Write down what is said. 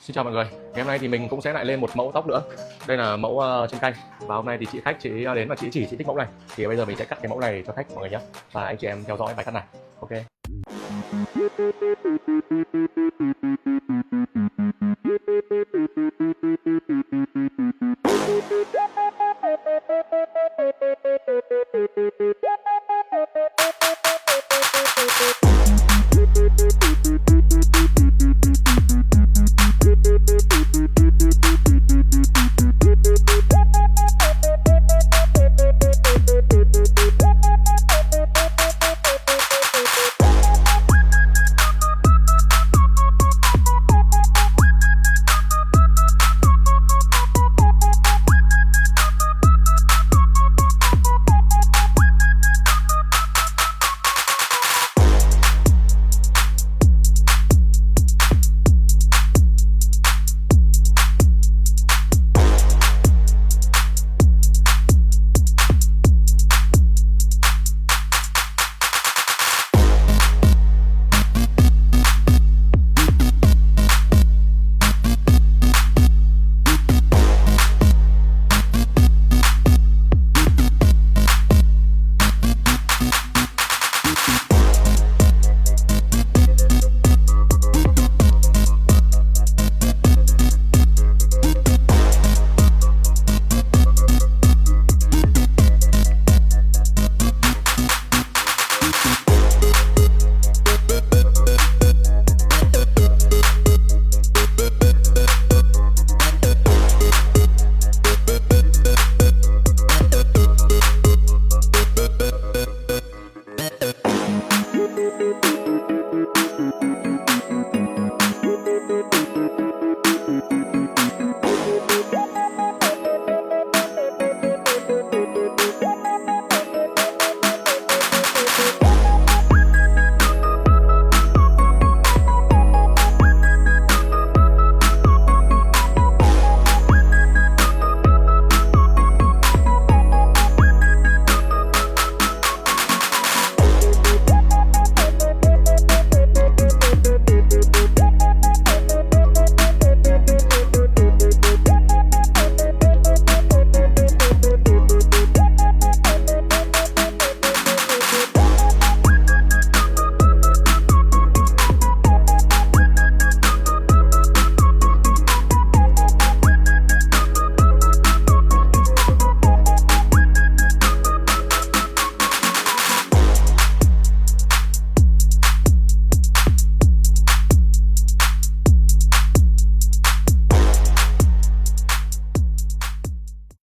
Xin chào mọi người, ngày hôm nay thì mình cũng sẽ lại lên một mẫu tóc nữa. Đây là mẫu trên kênh. Và hôm nay thì chị khách chị đến và chị thích mẫu này. Thì bây giờ mình sẽ cắt cái mẫu này cho khách mọi người nhé. Và anh chị em theo dõi bài cắt này. Ok.